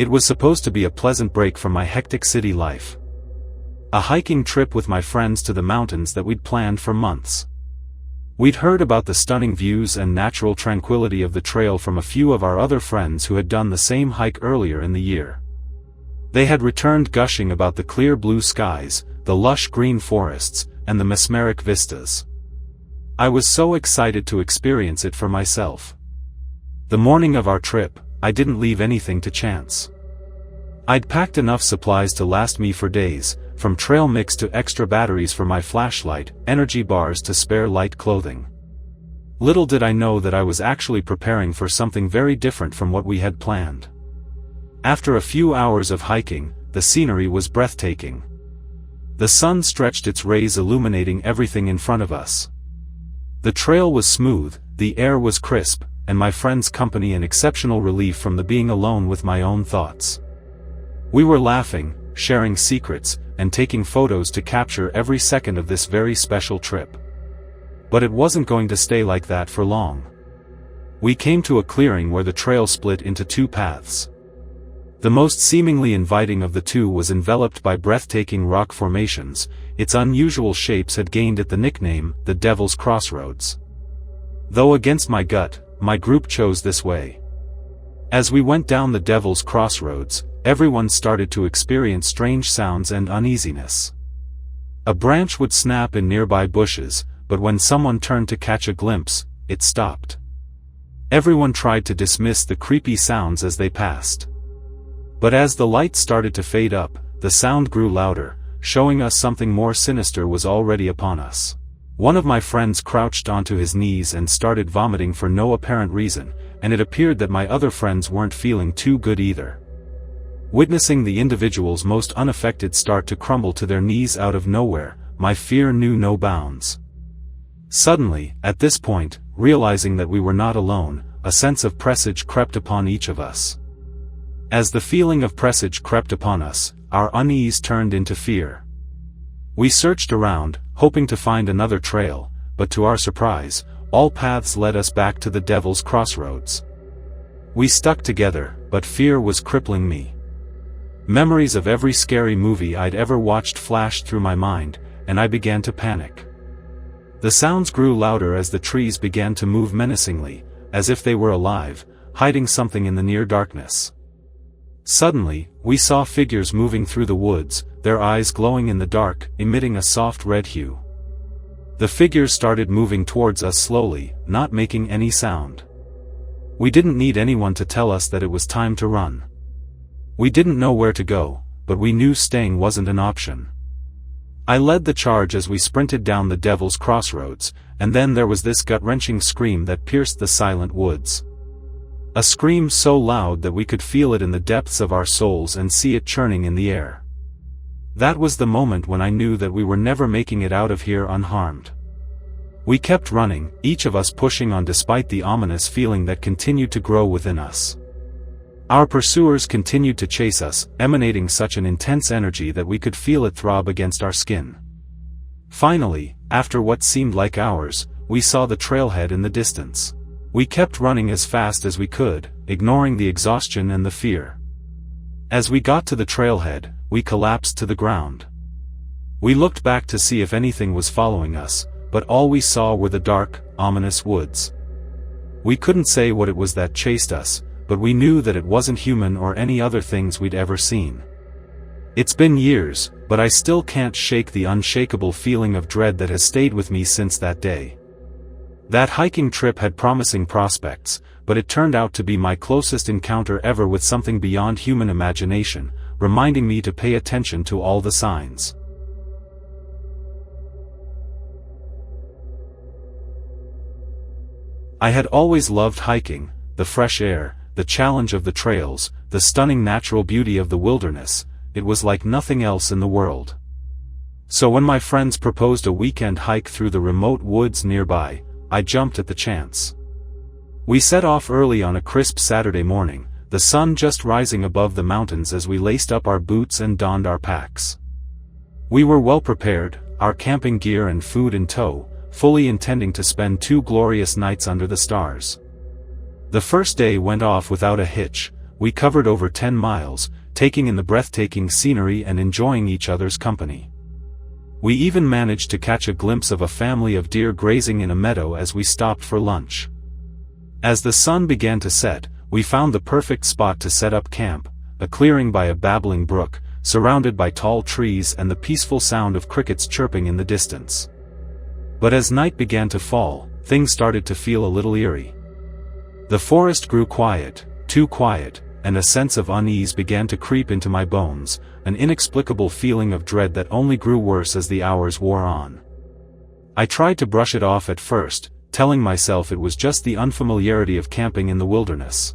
It was supposed to be a pleasant break from my hectic city life. A hiking trip with my friends to the mountains that we'd planned for months. We'd heard about the stunning views and natural tranquility of the trail from a few of our other friends who had done the same hike earlier in the year. They had returned gushing about the clear blue skies, the lush green forests, and the mesmeric vistas. I was so excited to experience it for myself. The morning of our trip, I didn't leave anything to chance. I'd packed enough supplies to last me for days, from trail mix to extra batteries for my flashlight, energy bars to spare light clothing. Little did I know that I was actually preparing for something very different from what we had planned. After a few hours of hiking, the scenery was breathtaking. The sun stretched its rays illuminating everything in front of us. The trail was smooth, the air was crisp, and my friends' company an exceptional relief from the being alone with my own thoughts. We were laughing, sharing secrets, and taking photos to capture every second of this very special trip. But it wasn't going to stay like that for long. We came to a clearing where the trail split into two paths. The most seemingly inviting of the two was enveloped by breathtaking rock formations. Its unusual shapes had gained it the nickname, the Devil's Crossroads. Though against my gut, my group chose this way. As we went down the Devil's Crossroads, everyone started to experience strange sounds and uneasiness. A branch would snap in nearby bushes, but when someone turned to catch a glimpse, it stopped. Everyone tried to dismiss the creepy sounds as they passed. But as the light started to fade up, the sound grew louder, showing us something more sinister was already upon us. One of my friends crouched onto his knees and started vomiting for no apparent reason, and it appeared that my other friends weren't feeling too good either. Witnessing the individuals most unaffected start to crumble to their knees out of nowhere, my fear knew no bounds. Suddenly, at this point, realizing that we were not alone, a sense of presage crept upon each of us. As the feeling of presage crept upon us, our unease turned into fear. We searched around, hoping to find another trail, but to our surprise, all paths led us back to the Devil's Crossroads. We stuck together, but fear was crippling me. Memories of every scary movie I'd ever watched flashed through my mind, and I began to panic. The sounds grew louder as the trees began to move menacingly, as if they were alive, hiding something in the near darkness. Suddenly, we saw figures moving through the woods, their eyes glowing in the dark, emitting a soft red hue. The figures started moving towards us slowly, not making any sound. We didn't need anyone to tell us that it was time to run. We didn't know where to go, but we knew staying wasn't an option. I led the charge as we sprinted down the Devil's Crossroads, and then there was this gut-wrenching scream that pierced the silent woods. A scream so loud that we could feel it in the depths of our souls and see it churning in the air. That was the moment when I knew that we were never making it out of here unharmed. We kept running, each of us pushing on despite the ominous feeling that continued to grow within us. Our pursuers continued to chase us, emanating such an intense energy that we could feel it throb against our skin. Finally, after what seemed like hours, we saw the trailhead in the distance. We kept running as fast as we could, ignoring the exhaustion and the fear. As we got to the trailhead, we collapsed to the ground. We looked back to see if anything was following us, but all we saw were the dark, ominous woods. We couldn't say what it was that chased us, but we knew that it wasn't human or any other things we'd ever seen. It's been years, but I still can't shake the unshakable feeling of dread that has stayed with me since that day. That hiking trip had promising prospects, but it turned out to be my closest encounter ever with something beyond human imagination, reminding me to pay attention to all the signs. I had always loved hiking, the fresh air, the challenge of the trails, the stunning natural beauty of the wilderness. It was like nothing else in the world. So when my friends proposed a weekend hike through the remote woods nearby, I jumped at the chance. We set off early on a crisp Saturday morning, the sun just rising above the mountains as we laced up our boots and donned our packs. We were well prepared, our camping gear and food in tow, fully intending to spend 2 glorious nights under the stars. The first day went off without a hitch. we covered over 10 miles, taking in the breathtaking scenery and enjoying each other's company. We even managed to catch a glimpse of a family of deer grazing in a meadow as we stopped for lunch. As the sun began to set, we found the perfect spot to set up camp, a clearing by a babbling brook, surrounded by tall trees and the peaceful sound of crickets chirping in the distance. But as night began to fall, things started to feel a little eerie. The forest grew quiet, too quiet, and a sense of unease began to creep into my bones, an inexplicable feeling of dread that only grew worse as the hours wore on. I tried to brush it off at first, telling myself it was just the unfamiliarity of camping in the wilderness.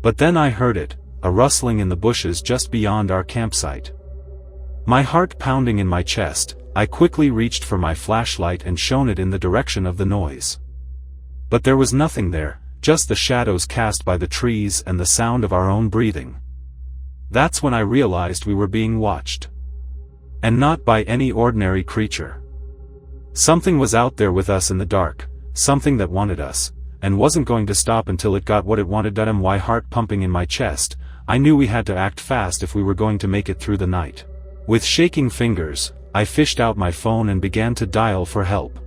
But then I heard it, a rustling in the bushes just beyond our campsite. My heart pounding in my chest, I quickly reached for my flashlight and shone it in the direction of the noise. But there was nothing there, just the shadows cast by the trees and the sound of our own breathing. That's when I realized we were being watched. And not by any ordinary creature. Something was out there with us in the dark, something that wanted us, and wasn't going to stop until it got what it wanted. My heart pumping in my chest, I knew we had to act fast if we were going to make it through the night. With shaking fingers, I fished out my phone and began to dial for help.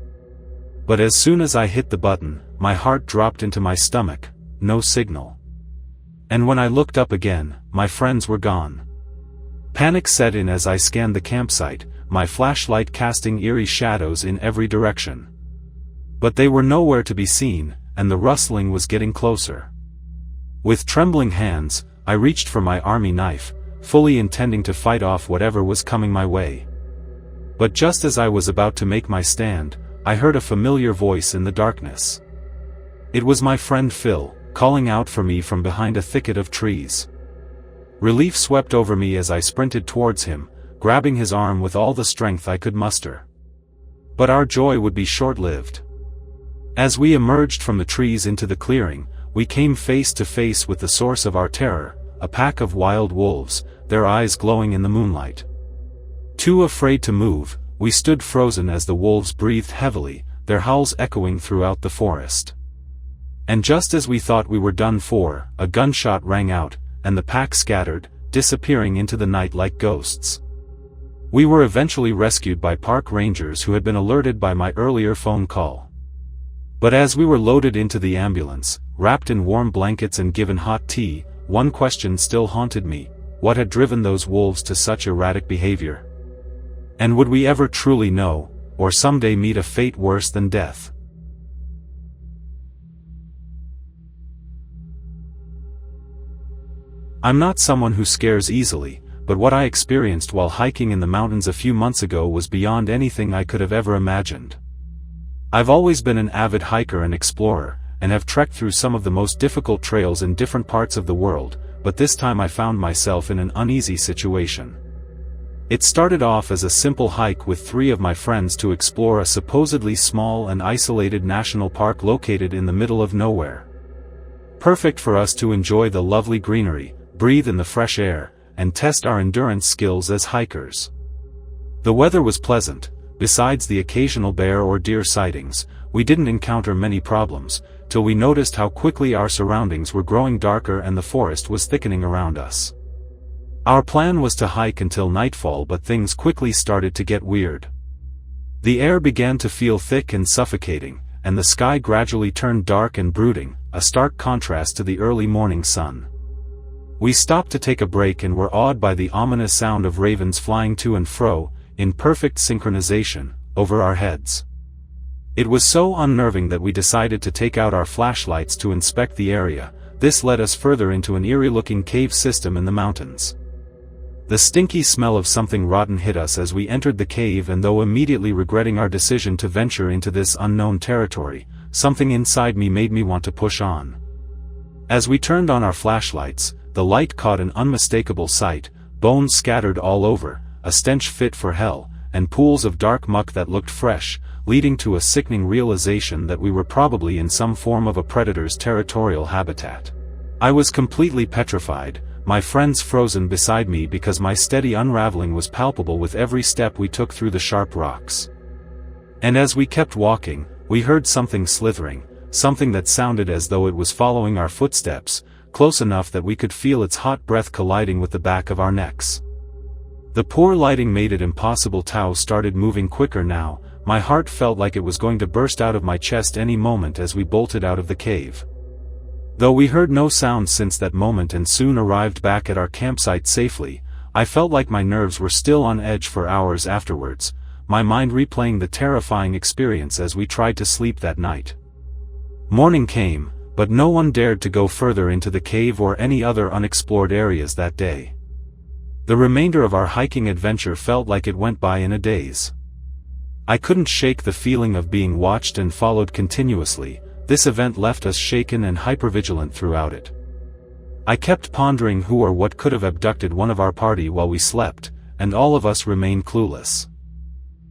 But as soon as I hit the button, my heart dropped into my stomach, no signal. And when I looked up again, my friends were gone. Panic set in as I scanned the campsite, my flashlight casting eerie shadows in every direction. But they were nowhere to be seen, and the rustling was getting closer. With trembling hands, I reached for my army knife, fully intending to fight off whatever was coming my way. But just as I was about to make my stand, I heard a familiar voice in the darkness. It was my friend Phil, calling out for me from behind a thicket of trees. Relief swept over me as I sprinted towards him, grabbing his arm with all the strength I could muster. But our joy would be short-lived. As we emerged from the trees into the clearing, we came face to face with the source of our terror, a pack of wild wolves, their eyes glowing in the moonlight. Too afraid to move, we stood frozen as the wolves breathed heavily, their howls echoing throughout the forest. And just as we thought we were done for, a gunshot rang out, and the pack scattered, disappearing into the night like ghosts. We were eventually rescued by park rangers who had been alerted by my earlier phone call. But as we were loaded into the ambulance, wrapped in warm blankets and given hot tea, one question still haunted me: what had driven those wolves to such erratic behavior? And would we ever truly know, or someday meet a fate worse than death? I'm not someone who scares easily, but what I experienced while hiking in the mountains a few months ago was beyond anything I could have ever imagined. I've always been an avid hiker and explorer, and have trekked through some of the most difficult trails in different parts of the world, but this time I found myself in an uneasy situation. It started off as a simple hike with 3 of my friends to explore a supposedly small and isolated national park located in the middle of nowhere. Perfect for us to enjoy the lovely greenery, breathe in the fresh air, and test our endurance skills as hikers. The weather was pleasant. Besides the occasional bear or deer sightings, we didn't encounter many problems, till we noticed how quickly our surroundings were growing darker and the forest was thickening around us. Our plan was to hike until nightfall, but things quickly started to get weird. The air began to feel thick and suffocating, and the sky gradually turned dark and brooding, a stark contrast to the early morning sun. We stopped to take a break and were awed by the ominous sound of ravens flying to and fro, in perfect synchronization, over our heads. It was so unnerving that we decided to take out our flashlights to inspect the area. This led us further into an eerie-looking cave system in the mountains. The stinky smell of something rotten hit us as we entered the cave, and though immediately regretting our decision to venture into this unknown territory, something inside me made me want to push on. As we turned on our flashlights, the light caught an unmistakable sight: bones scattered all over, a stench fit for hell, and pools of dark muck that looked fresh, leading to a sickening realization that we were probably in some form of a predator's territorial habitat. I was completely petrified, my friends frozen beside me because my steady unraveling was palpable with every step we took through the sharp rocks. And as we kept walking, we heard something slithering, something that sounded as though it was following our footsteps, close enough that we could feel its hot breath colliding with the back of our necks. The poor lighting made it impossible. Tao started moving quicker now. My heart felt like it was going to burst out of my chest any moment as we bolted out of the cave. Though we heard no sound since that moment and soon arrived back at our campsite safely, I felt like my nerves were still on edge for hours afterwards, my mind replaying the terrifying experience as we tried to sleep that night. Morning came, but no one dared to go further into the cave or any other unexplored areas that day. The remainder of our hiking adventure felt like it went by in a daze. I couldn't shake the feeling of being watched and followed continuously. This event left us shaken and hypervigilant throughout it. I kept pondering who or what could have abducted one of our party while we slept, and all of us remained clueless.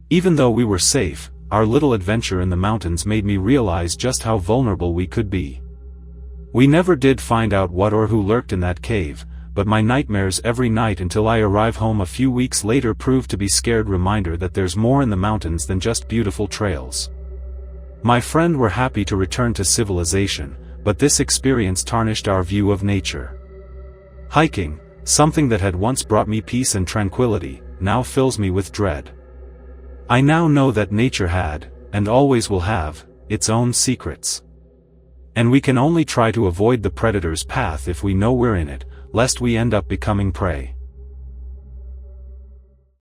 Even though we were safe, our little adventure in the mountains made me realize just how vulnerable we could be. We never did find out what or who lurked in that cave, but my nightmares every night until I arrive home a few weeks later proved to be scared reminder that there's more in the mountains than just beautiful trails. My friend were happy to return to civilization, but this experience tarnished our view of nature. Hiking, something that had once brought me peace and tranquility, now fills me with dread. I now know that nature had, and always will have, its own secrets. And we can only try to avoid the predator's path if we know we're in it, lest we end up becoming prey.